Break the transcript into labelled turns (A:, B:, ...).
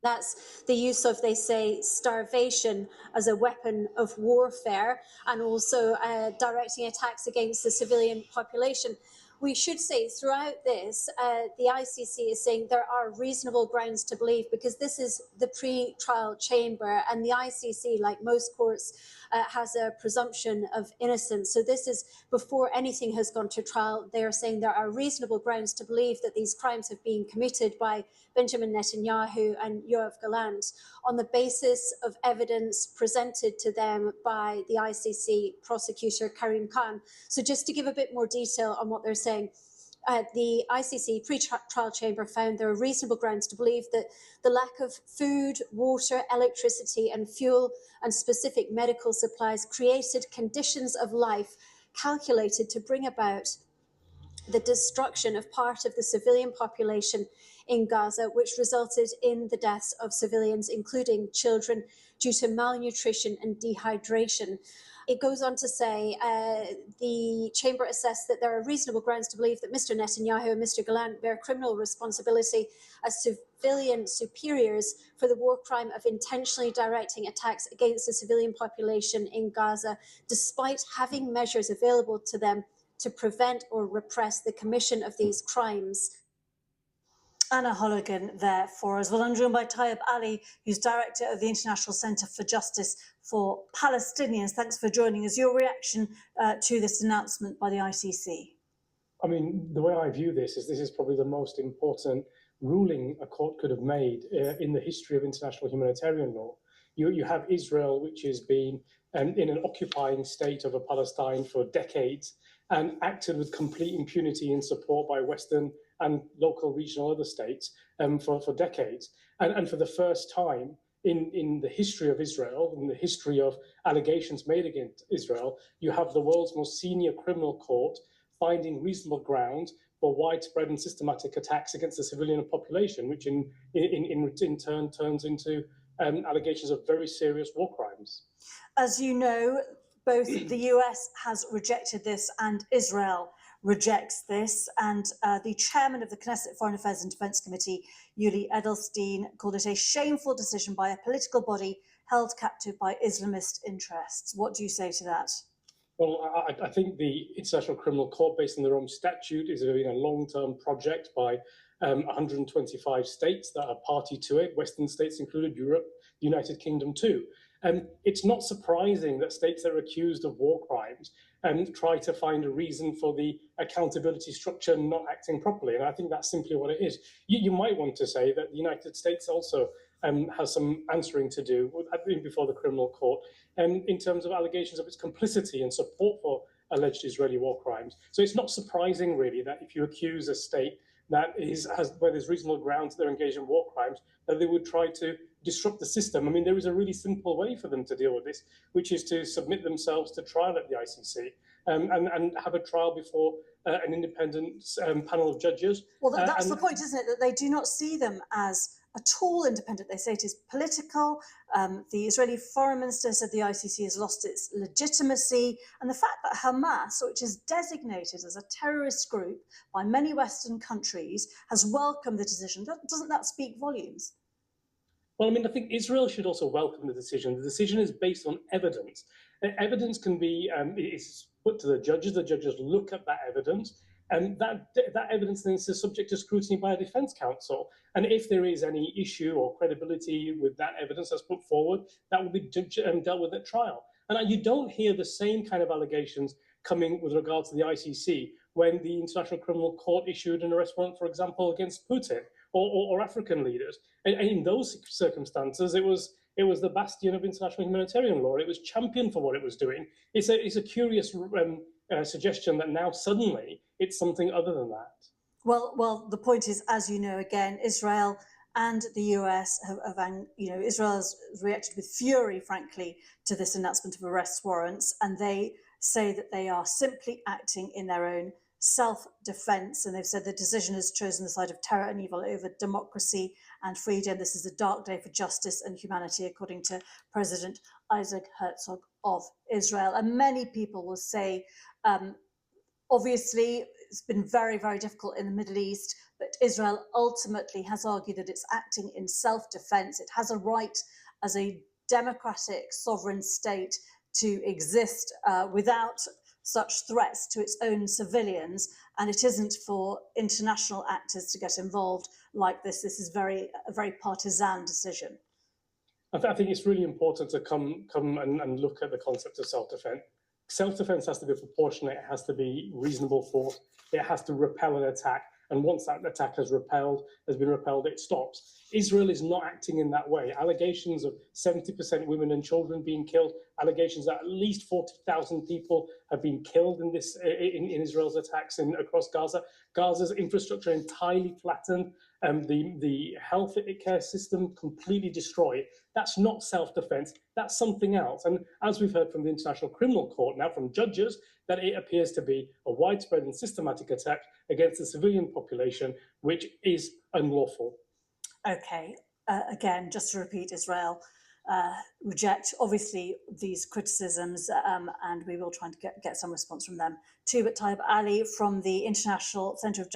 A: That's the use of, they say, starvation as a weapon of warfare, and also directing attacks against the civilian population. We should say throughout this, the ICC is saying there are reasonable grounds to believe, because this is the pre-trial chamber, and the ICC, like most courts, has a presumption of innocence. So this is before anything has gone to trial. They are saying there are reasonable grounds to believe that these crimes have been committed by Benjamin Netanyahu and Yoav Gallant on the basis of evidence presented to them by the ICC prosecutor Karim Khan. So just to give a bit more detail on what they're saying, the ICC pre-trial chamber found there are reasonable grounds to believe that the lack of food, water, electricity and fuel and specific medical supplies created conditions of life calculated to bring about the destruction of part of the civilian population in Gaza, which resulted in the deaths of civilians, including children, due to malnutrition and dehydration. It goes on to say the chamber assessed that there are reasonable grounds to believe that Mr. Netanyahu and Mr. Gallant bear criminal responsibility as civilian superiors for the war crime of intentionally directing attacks against the civilian population in Gaza, despite having measures available to them to prevent or repress the commission of these crimes.
B: Anna Holligan there for us. Well, I'm joined by Tayyab Ali, who's director of the International Centre for Justice for Palestinians. Thanks for joining us. Your reaction to this announcement by the ICC?
C: I mean, the way I view this is probably the most important ruling a court could have made in the history of international humanitarian law. You have Israel, which has been in an occupying state over Palestine for decades and acted with complete impunity in support by Western and local, regional, other states for decades. And for the first time in the history of Israel, in the history of allegations made against Israel, you have the world's most senior criminal court finding reasonable ground for widespread and systematic attacks against the civilian population, which in turn turns into allegations of very serious war crimes.
B: As you know, both the US has rejected this and Israel rejects this. And the chairman of the Knesset Foreign Affairs and Defence Committee, Yuli Edelstein, called it a shameful decision by a political body held captive by Islamist interests. What do you say to that?
C: Well, I think the International Criminal Court, based on their own statute, is a long-term project by 125 states that are party to it, Western states included, Europe, the United Kingdom too. It's not surprising that states that are accused of war crimes try to find a reason for the accountability structure not acting properly. And I think that's simply what it is. You might want to say that the United States also has some answering to do before the criminal court in terms of allegations of its complicity and support for alleged Israeli war crimes. So it's not surprising, really, that if you accuse a state that where there's reasonable grounds that they're engaged in war crimes, that they would try to disrupt the system. I mean, there is a really simple way for them to deal with this, which is to submit themselves to trial at the ICC and have a trial before an independent panel of judges.
B: Well, that's the point, isn't it? That they do not see them as at all independent. They say it is political. The Israeli foreign minister said the ICC has lost its legitimacy. And the fact that Hamas, which is designated as a terrorist group by many Western countries, has welcomed the decision, doesn't that speak volumes?
C: Well, I mean, I think Israel should also welcome the decision. The decision is based on evidence. Evidence can be is put to the judges. The judges look at that evidence, and that evidence then is subject to scrutiny by a defence counsel. And if there is any issue or credibility with that evidence that's put forward, that will be dealt with at trial. And you don't hear the same kind of allegations coming with regard to the ICC when the International Criminal Court issued an arrest warrant, for example, against Putin or African leaders. And in those circumstances, it was the bastion of international humanitarian law. It was championed for what it was doing. It's a curious suggestion that now suddenly it's something other than that.
B: Well, the point is, as you know, again, Israel and the US Israel has reacted with fury, frankly, to this announcement of arrest warrants, and they say that they are simply acting in their own self-defense. And they've said the decision has chosen the side of terror and evil over democracy and freedom. This is a dark day for justice and humanity, according to President Isaac Herzog of Israel. And many people will say, obviously, it's been very, very difficult in the Middle East. But Israel ultimately has argued that it's acting in self-defense. It has a right as a democratic sovereign state to exist without such threats to its own civilians, and it isn't for international actors to get involved like this. This is a very partisan decision.
C: I think it's really important to come and look at the concept of self-defense. Self-defense has to be proportionate, it has to be reasonable force, it has to repel an attack, and once that attack has been repelled, it stops. Israel is not acting in that way. Allegations of 70% women and children being killed, allegations that at least 40,000 people have been killed in Israel's attacks across Gaza. Gaza's infrastructure entirely flattened, the health care system completely destroyed. That's not self-defense, that's something else. And as we've heard from the International Criminal Court now, from judges, that it appears to be a widespread and systematic attack against the civilian population, which is unlawful.
B: Okay, again, just to repeat, Israel reject, obviously, these criticisms, and we will try and get some response from them. Too, but Taib Ali from the International Centre of